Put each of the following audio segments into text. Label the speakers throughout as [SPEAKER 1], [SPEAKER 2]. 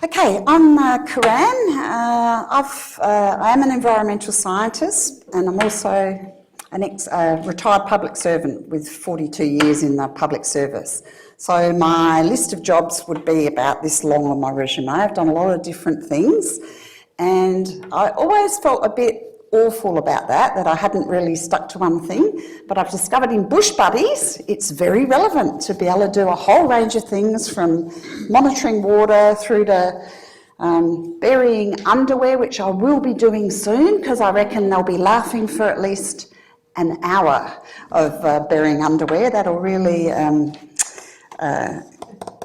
[SPEAKER 1] Okay, I'm Karan. I am an environmental scientist, and I'm also a retired public servant with 42 years in the public service. So my list of jobs would be about this long on my resume. I've done a lot of different things, and I always felt a bit awful about that I hadn't really stuck to one thing, but I've discovered in Bush Buddies it's very relevant to be able to do a whole range of things, from monitoring water through to burying underwear, which I will be doing soon because I reckon they'll be laughing for at least an hour of burying underwear. That'll really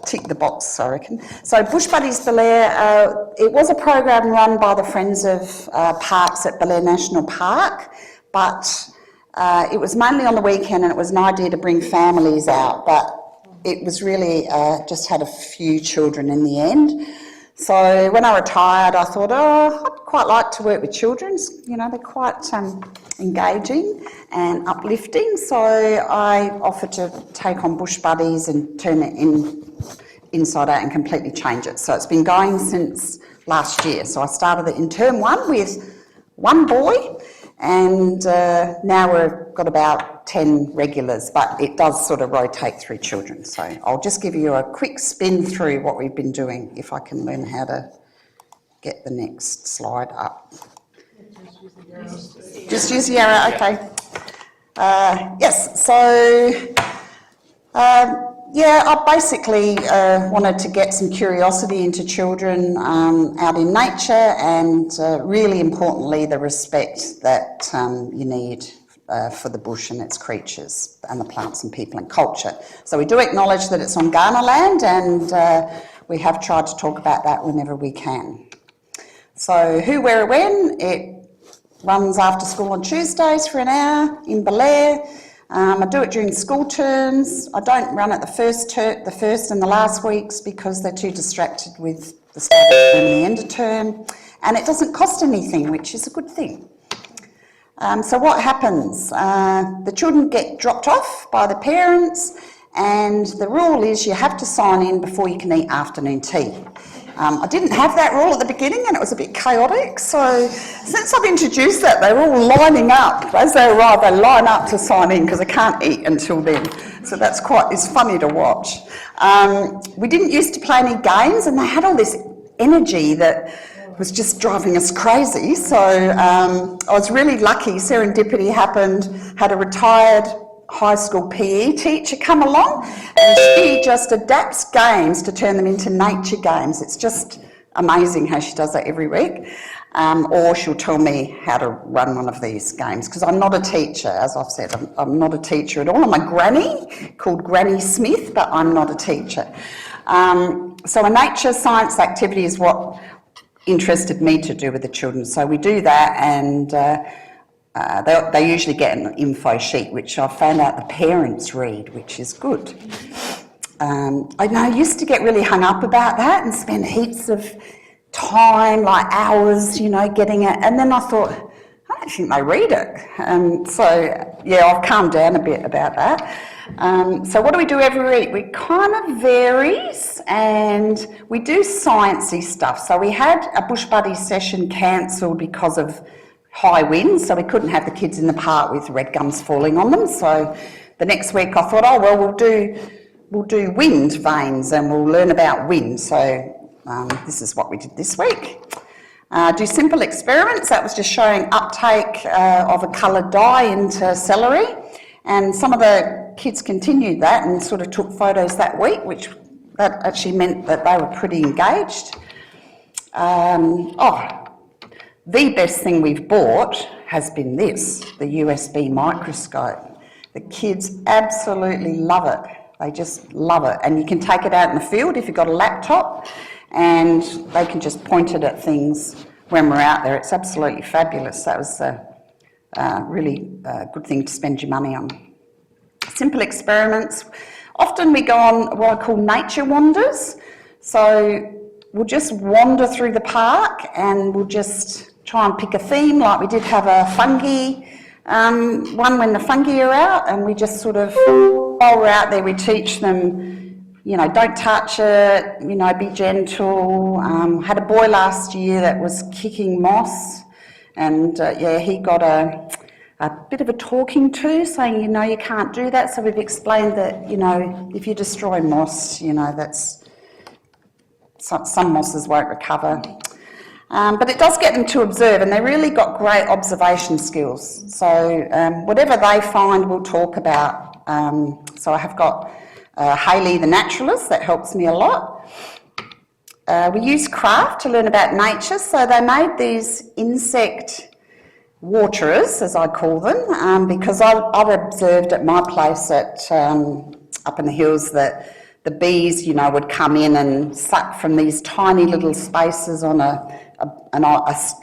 [SPEAKER 1] tick the box, I reckon. So Bush Buddies Belair, it was a program run by the Friends of Parks at Belair National Park, but it was mainly on the weekend, and it was an idea to bring families out, but it was really just had a few children in the end. So when I retired, I thought, I'd quite like to work with children. You know, they're quite engaging and uplifting. So I offered to take on Bush Buddies and turn it inside out and completely change it. So it's been going since last year. So I started it in term 1 with one boy, and now we've got about 10 regulars, but it does sort of rotate through children. So I'll just give you a quick spin through what we've been doing, if I can learn how to get the next slide up. Just use the arrow, okay. Yes, so I basically wanted to get some curiosity into children out in nature, and really importantly the respect that you need for the bush and its creatures and the plants and people and culture. So we do acknowledge that it's on Kaurna land, and we have tried to talk about that whenever we can. So Who, Where, When, it runs after school on Tuesdays for an hour in Belair. I do it during school terms. I don't run it the first and the last weeks because they're too distracted with the start of term and the end of term, and it doesn't cost anything, which is a good thing. So what happens? The children get dropped off by the parents, and the rule is you have to sign in before you can eat afternoon tea. I didn't have that rule at the beginning, and it was a bit chaotic, so since I've introduced that, they're all lining up. As they arrive, they line up to sign in because they can't eat until then. So it's funny to watch. We didn't used to play any games, and they had all this energy that was just driving us crazy. So I was really lucky. Serendipity happened, had a retired high school PE teacher come along, and she just adapts games to turn them into nature games. It's just amazing how she does that every week. Or she'll tell me how to run one of these games, because I'm not a teacher, as I've said. I'm not a teacher at all. I'm a granny called Granny Smith, but I'm not a teacher. So a nature science activity is what interested me to do with the children. So we do that, and they usually get an info sheet, which I found out the parents read, which is good. I used to get really hung up about that and spend heaps of time, like hours, getting it. And then I thought, I don't think they read it. So I've calmed down a bit about that. So what do we do every week? It kind of varies, and we do sciencey stuff. So we had a Bush Buddies session cancelled because of high winds, so we couldn't have the kids in the park with red gums falling on them. So the next week I thought, we'll do wind vanes, and we'll learn about wind. So this is what we did this week. Do simple experiments. That was just showing uptake of a coloured dye into celery, and some of the kids continued that and sort of took photos that week, which that actually meant that they were pretty engaged. The best thing we've bought has been this, the USB microscope. The kids absolutely love it. They just love it. And you can take it out in the field if you've got a laptop, and they can just point it at things when we're out there. It's absolutely fabulous. That was a really good thing to spend your money on. Simple experiments. Often we go on what I call nature wanders. So we'll just wander through the park, and we'll just try and pick a theme. Like we did have a fungi one when the fungi are out, and we just sort of, while we're out there, we teach them don't touch it, be gentle. Had a boy last year that was kicking moss, and he got a bit of a talking to, saying, you can't do that. So we've explained that, if you destroy moss, that's some mosses won't recover. But it does get them to observe, and they really got great observation skills. So whatever they find, we'll talk about. So I have got Hayley the naturalist, that helps me a lot. We use craft to learn about nature, so they made these insect waterers, as I call them, because I've observed at my place up in the hills that the bees, would come in and suck from these tiny little spaces on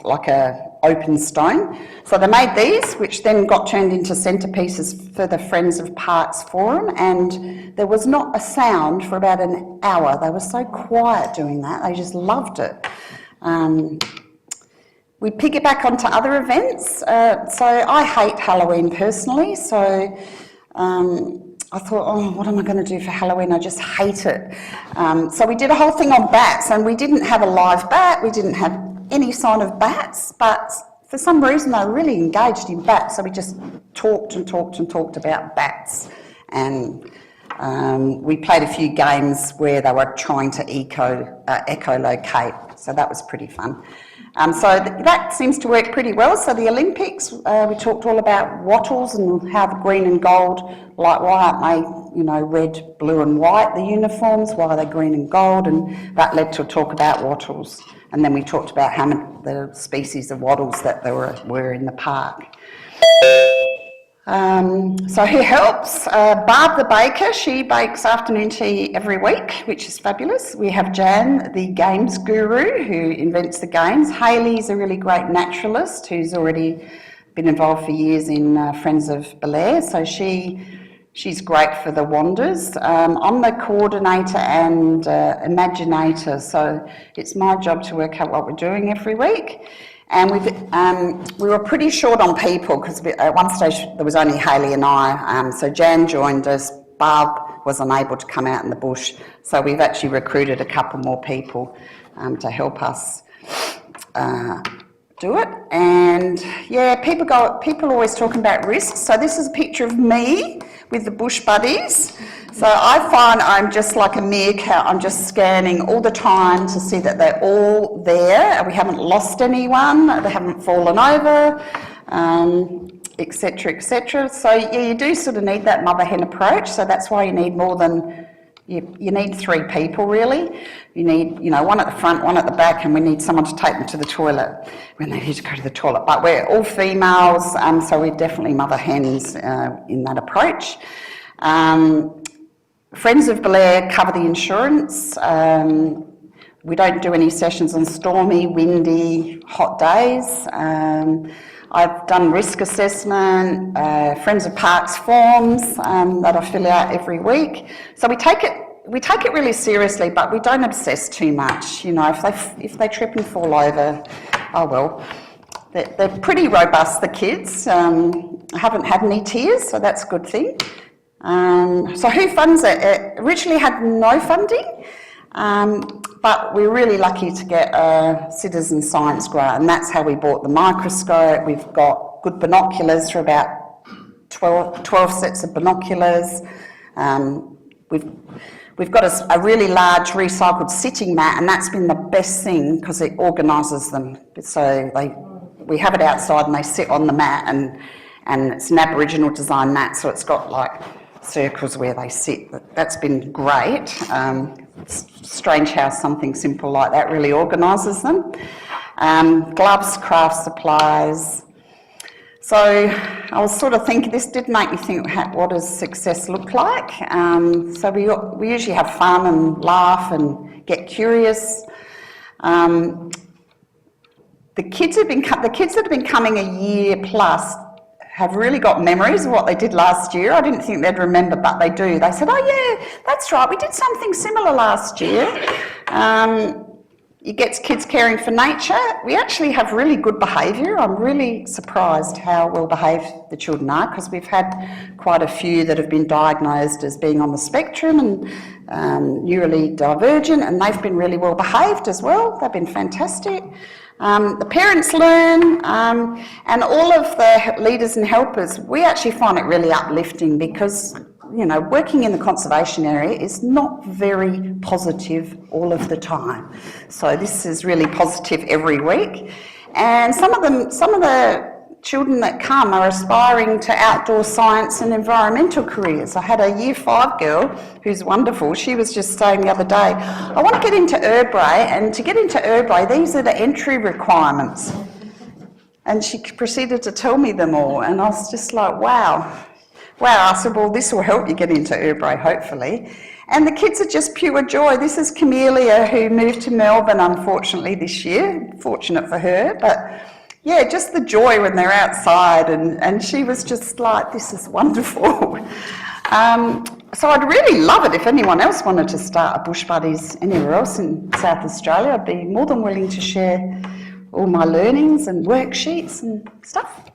[SPEAKER 1] like a open stone. So they made these, which then got turned into centrepieces for the Friends of Parks Forum, and there was not a sound for about an hour. They were so quiet doing that. They just loved it. We piggyback onto other events. So I hate Halloween personally, so I thought, what am I going to do for Halloween? I just hate it. So we did a whole thing on bats, and we didn't have a live bat. We didn't have any sign of bats, but for some reason they were really engaged in bats. So we just talked and talked and talked about bats, and we played a few games where they were trying to echolocate. So that was pretty fun. So that seems to work pretty well. So the Olympics, we talked all about wattles and how the green and gold, like why aren't they, red, blue and white, the uniforms, why are they green and gold? And that led to a talk about wattles. And then we talked about how many the species of wattles that there were in the park. So who helps? Barb the baker, she bakes afternoon tea every week, which is fabulous. We have Jan, the games guru, who invents the games. Hayley's a really great naturalist who's already been involved for years in Friends of Belair, so she's great for the wanders. I'm the coordinator and imaginator, so it's my job to work out what we're doing every week. And we were pretty short on people because at one stage there was only Hayley and I. So Jan joined us. Barb was unable to come out in the bush. So we've actually recruited a couple more people to help us do it. And yeah, people are always talking about risks. So this is a picture of me with the bush buddies. So I find I'm just like a meerkat. I'm just scanning all the time to see that they're all there. We haven't lost anyone. They haven't fallen over, etc., etc. So yeah, you do sort of need that mother hen approach. So that's why you need more than you need 3 people really. You need one at the front, one at the back, and we need someone to take them to the toilet when they need to go to the toilet. But we're all females, so we're definitely mother hens in that approach. Friends of Belair cover the insurance. We don't do any sessions on stormy, windy, hot days. I've done risk assessment, Friends of Parks forms that I fill out every week. So we take it really seriously, but we don't obsess too much. If they trip and fall over, oh well. They're pretty robust, the kids. I haven't had any tears, so that's a good thing. So who funds it? It originally had no funding, but we're really lucky to get a citizen science grant, and that's how we bought the microscope. We've got good binoculars for about 12 sets of binoculars. We've got a really large recycled sitting mat, and that's been the best thing because it organises them. So we have it outside and they sit on the mat, and it's an Aboriginal design mat, so it's got like circles where they sit. That's been great. It's strange how something simple like that really organises them. Gloves, craft supplies. So I was sort of thinking, this did make me think, what does success look like? So we usually have fun and laugh and get curious. The kids that have been coming a year plus have really got memories of what they did last year. I didn't think they'd remember, but they do. They said, oh yeah, that's right, we did something similar last year. It gets kids caring for nature. We actually have really good behaviour. I'm really surprised how well behaved the children are, because we've had quite a few that have been diagnosed as being on the spectrum, neurally divergent, and they've been really well behaved as well. They've been fantastic. The parents learn, and all of the leaders and helpers, we actually find it really uplifting because, you know, working in the conservation area is not very positive all of the time. So this is really positive every week. And some of the children that come are aspiring to outdoor science and environmental careers. I had a Year 5 girl who's wonderful. She was just saying the other day, I want to get into Erbray, and to get into Erbray, these are the entry requirements. And she proceeded to tell me them all, and I was just like, wow. I said, well, this will help you get into Erbray, hopefully. And the kids are just pure joy. This is Camellia, who moved to Melbourne, unfortunately, this year. Fortunate for her, but yeah, just the joy when they're outside, and she was just like, this is wonderful. So I'd really love it if anyone else wanted to start a Bush Buddies anywhere else in South Australia. I'd be more than willing to share all my learnings and worksheets and stuff.